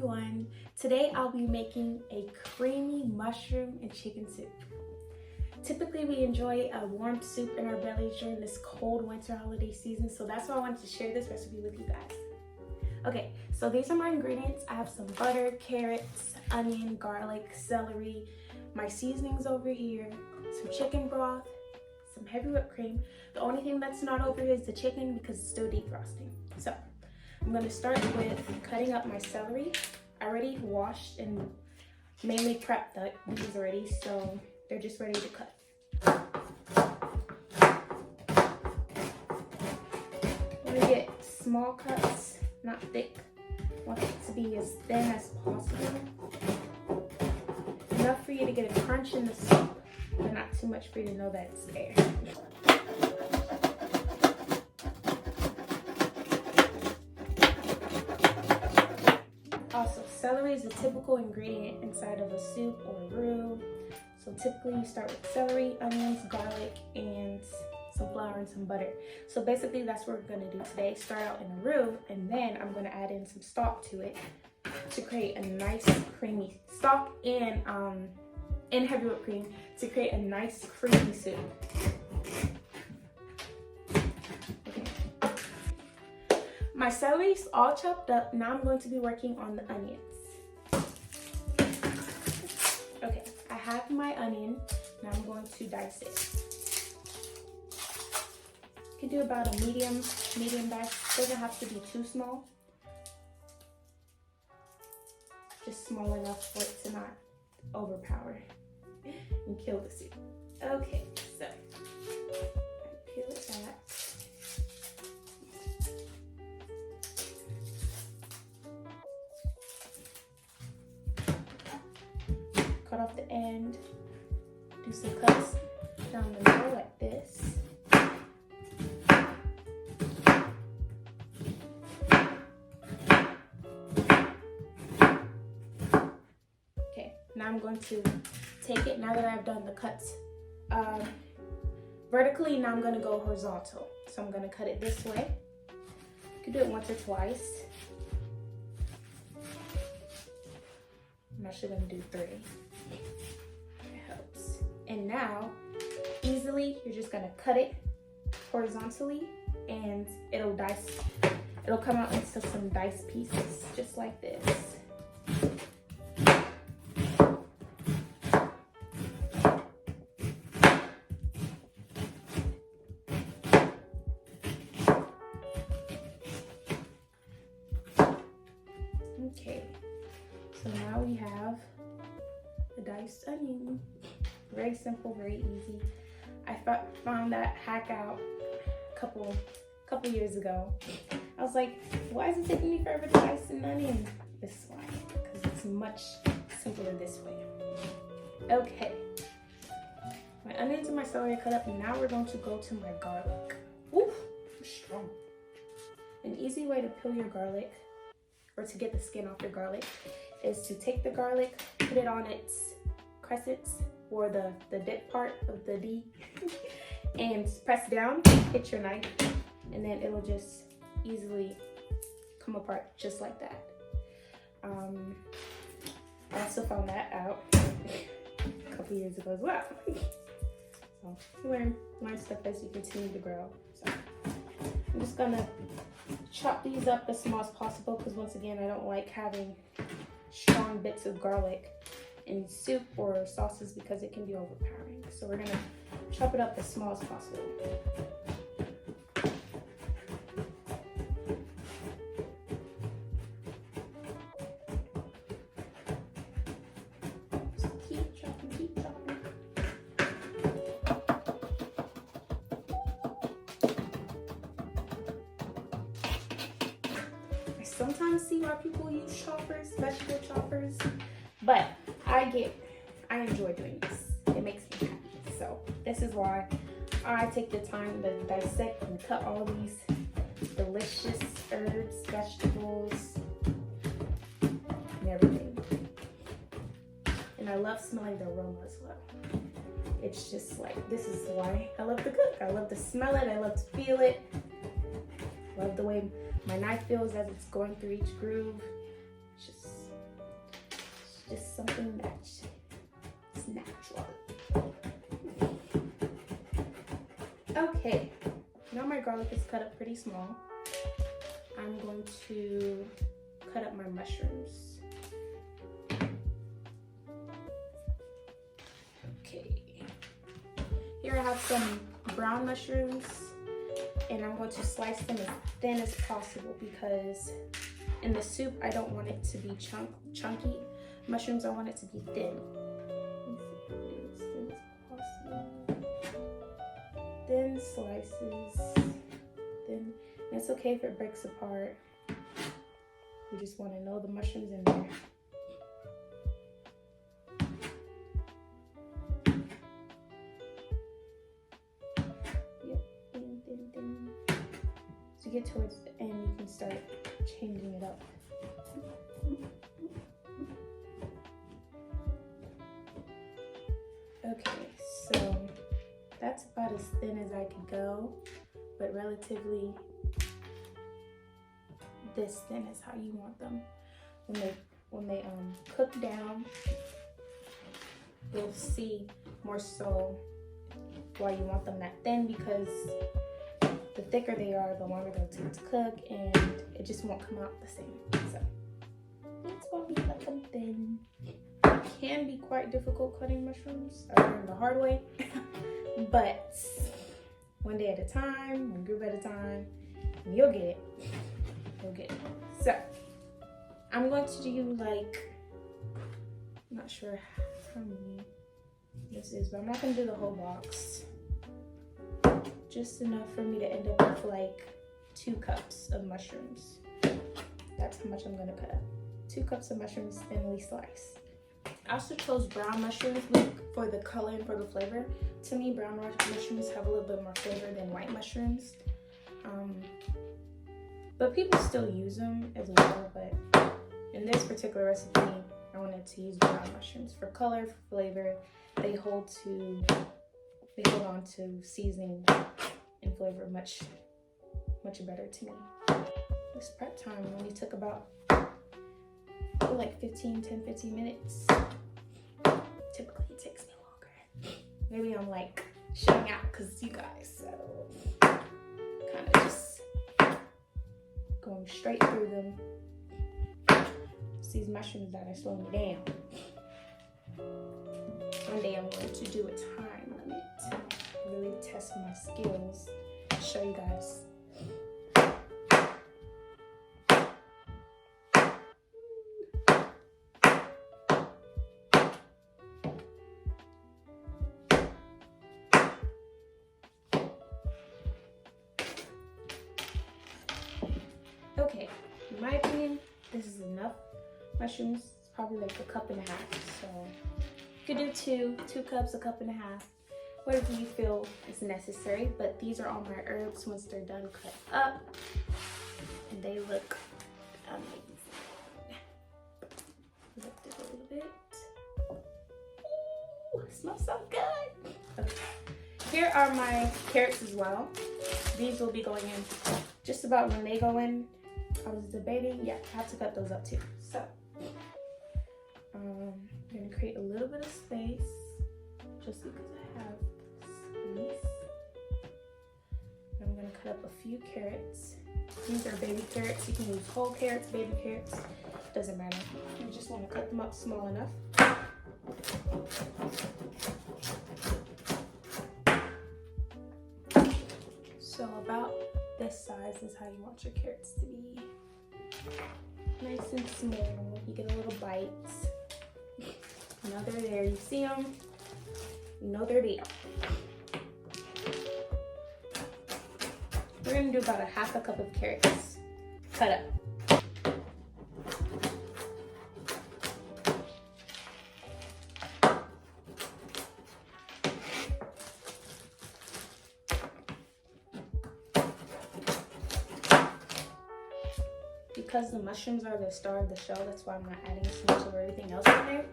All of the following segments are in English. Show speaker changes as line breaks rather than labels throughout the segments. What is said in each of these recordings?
everyone. Today I'll be making a creamy mushroom and chicken soup. Typically we enjoy a warm soup in our bellies during this cold winter holiday season, so that's why I wanted to share this recipe with you guys. Okay, so these are my ingredients. I have some butter, carrots, onion, garlic, celery, my seasonings over here, some chicken broth, some heavy whipped cream. The only thing that's not over here is the chicken because it's still defrosting. So I'm going to start with cutting up my celery. I already washed and mainly prepped these already, so they're just ready to cut. I'm going to get small cuts, not thick. I want it to be as thin as possible. Enough for you to get a crunch in the soup, but not too much for you to know that it's there. Also, celery is a typical ingredient inside of a soup or a roux. So typically you start with celery, onions, garlic, and some flour and some butter. So basically that's what we're gonna do today. Start out in a roux, and then I'm gonna add in some stock to it to create a nice creamy stock and heavy whipped cream to create a nice creamy soup. My celery's all chopped up. Now I'm going to be working on the onions. Okay, I have my onion. Now I'm going to dice it. You can do about a medium dice. Doesn't have to be too small. Just small enough for it to not overpower and kill the soup. Okay, so I peel it back. Cut off the end, do some cuts down the middle like this. Okay, now I'm going to take it, now that I've done the cuts vertically, now I'm going to go horizontal. So I'm going to cut it this way. You can do it once or twice. I'm actually going to do 3. It helps. And now, easily, you're just gonna cut it horizontally, and it'll come out into some diced pieces, just like this. Okay, so now we have the diced onion. Very simple, very easy. I found that hack out a couple years ago. I was like, why is it taking me forever to dice an onion? This is why, because it's much simpler this way. Okay, my onions and my celery are cut up, and now we're going to go to my garlic. Ooh, strong. An easy way to peel your garlic, or to get the skin off your garlic, is to take the garlic, put it on its crescents, or the dip part of the D, and press down, hit your knife, and then it'll just easily come apart just like that. I also found that out a couple years ago as well. So you learn stuff as you continue to grow. So I'm just gonna chop these up as small as possible, because once again, I don't like having strong bits of garlic in soup or sauces because it can be overpowering. So we're gonna chop it up as small as possible. So keep chopping, keep chopping. I sometimes see why people use choppers, vegetable choppers, but I enjoy doing this. It makes me happy. So this is why I take the time to dissect and cut all these delicious herbs, vegetables, and everything. And I love smelling the aroma as well. It's just like, this is why I love to cook. I love to smell it. I love to feel it. Love the way my knife feels as it's going through each groove. It's just just something that's natural. Okay, now my garlic is cut up pretty small. I'm going to cut up my mushrooms. Okay, here I have some brown mushrooms, and I'm going to slice them as thin as possible because in the soup I don't want it to be chunky. Mushrooms, I want it to be thin. As thin as possible. Thin slices. Thin. And it's okay if it breaks apart. We just want to know the mushrooms in there. Yep, thin. So you get towards the end, you can start changing it up. Okay, so that's about as thin as I could go, but relatively this thin is how you want them. When they cook down, you'll see more so why you want them that thin, because the thicker they are, the longer they'll take to cook, and it just won't come out the same. So that's why we cut them thin. It can be quite difficult cutting mushrooms. I learned the hard way, but one day at a time, one group at a time, you'll get it. You'll get it. So I'm going to do like, I'm not sure how many this is, but I'm not going to do the whole box. Just enough for me to end up with like 2 cups of mushrooms. That's how much I'm going to cut up. 2 cups of mushrooms thinly sliced. I also chose brown mushrooms for the color and for the flavor. To me, brown mushrooms have a little bit more flavor than white mushrooms. But people still use them as well, but in this particular recipe, I wanted to use brown mushrooms for color, for flavor. They hold on to seasoning and flavor much better to me. This prep time only took about like 10-15 minutes. Typically it takes me longer. Maybe I'm like showing out because you guys, so kind of just going straight through them. It's these mushrooms that are slowing me down. One day I'm going to do a time limit, really test my skills, show you guys. Okay, in my opinion, this is enough mushrooms. It's probably like 1.5 cups. So you could do 2 cups, 1.5 cups, whatever you feel is necessary. But these are all my herbs once they're done cut up, and they look amazing. Lift it a little bit. Ooh, it smells so good. Okay. Here are my carrots as well. These will be going in just about when they go in. I was debating, yeah, I have to cut those up too. So, I'm gonna create a little bit of space just because I have space. I'm gonna cut up a few carrots. These are baby carrots. You can use whole carrots, baby carrots, doesn't matter. You just want to cut them up small enough. So about this size is how you want your carrots to be. Nice and small. You get a little bites. You know they're there. You see them. You know they're there. We're gonna do about 1/2 cup of carrots cut up. Because the mushrooms are the star of the show, that's why I'm not adding so much of everything else in there.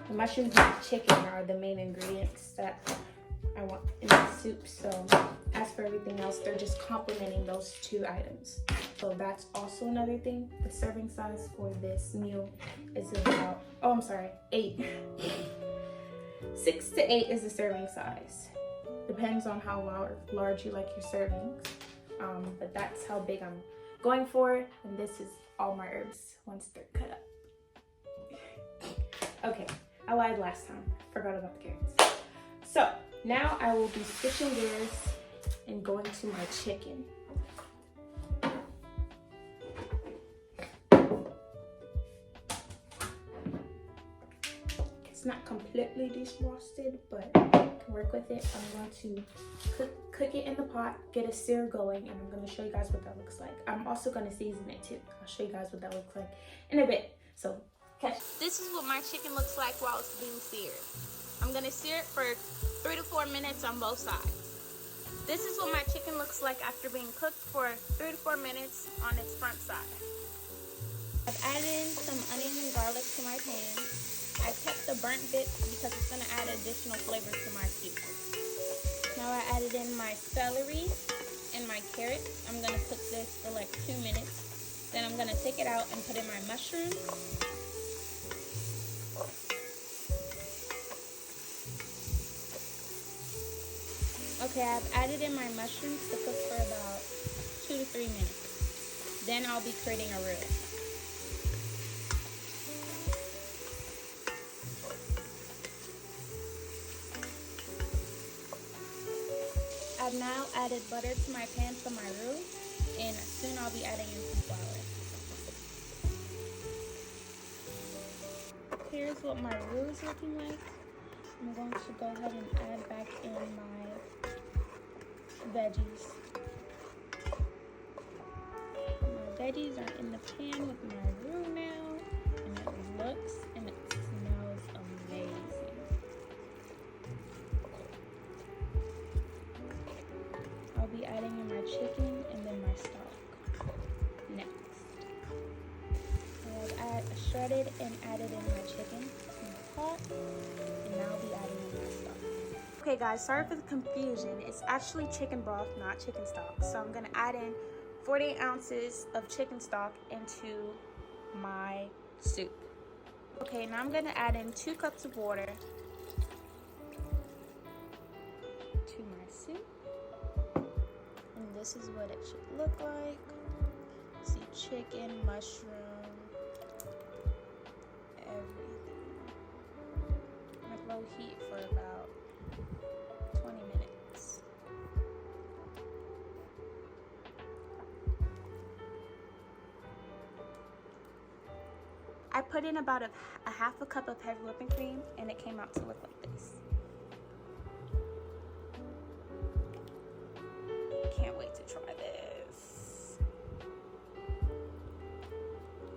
The mushrooms and the chicken are the main ingredients that I want in the soup. So as for everything else, they're just complementing those 2 items. So that's also another thing. The serving size for this meal is about, 8. 6 to 8 is the serving size. Depends on how large you like your servings. But that's how big I'm going for. And this is all my herbs once they're cut up. Okay, I lied last time. Forgot about the carrots. So now I will be switching gears and going to my chicken. It's not completely defrosted, but I can work with it. I'm going to cook it in the pot, get a sear going, and I'm going to show you guys what that looks like. I'm also going to season it too. I'll show you guys what that looks like in a bit. So, catch. This is what my chicken looks like while it's being seared. I'm going to sear it for 3 to 4 minutes on both sides. This is what my chicken looks like after being cooked for 3 to 4 minutes on its front side. I've added some onion and garlic to my pan. I kept the burnt bits because it's going to add additional flavor to my soup. Now I added in my celery and my carrots. I'm going to cook this for like 2 minutes. Then I'm going to take it out and put in my mushrooms. Okay, I've added in my mushrooms to cook for about 2 to 3 minutes. Then I'll be creating a roux. I've now added butter to my pan for my roux, and soon I'll be adding in some flour. Here's what my roux is looking like. I'm going to go ahead and add back in my veggies. My veggies are in the pan with my roux now, and it looks and it smells amazing. I'll be adding in my chicken and then my stock next. I've shredded and added in my chicken in the pot, and now I'll be adding in my stock. Okay guys, sorry for the confusion. It's actually chicken broth, not chicken stock. So I'm gonna add in 48 ounces of chicken stock into my soup. Okay, now I'm gonna add in 2 cups of water to my soup. And this is what it should look like. See, chicken, mushroom, everything. At low heat for about 20 minutes. I put in about a half a cup of heavy whipping cream, and it came out to look like this. Can't wait to try this.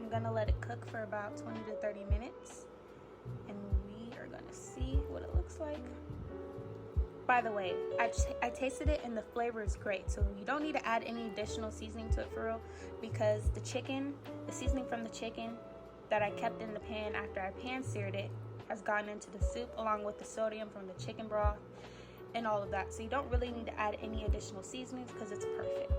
I'm gonna let it cook for about 20 to 30 minutes, and we are gonna see what it looks like. By the way, I tasted it and the flavor is great, so you don't need to add any additional seasoning to it for real, because the seasoning from the chicken that I kept in the pan after I pan seared it has gotten into the soup, along with the sodium from the chicken broth and all of that. So you don't really need to add any additional seasonings because it's perfect.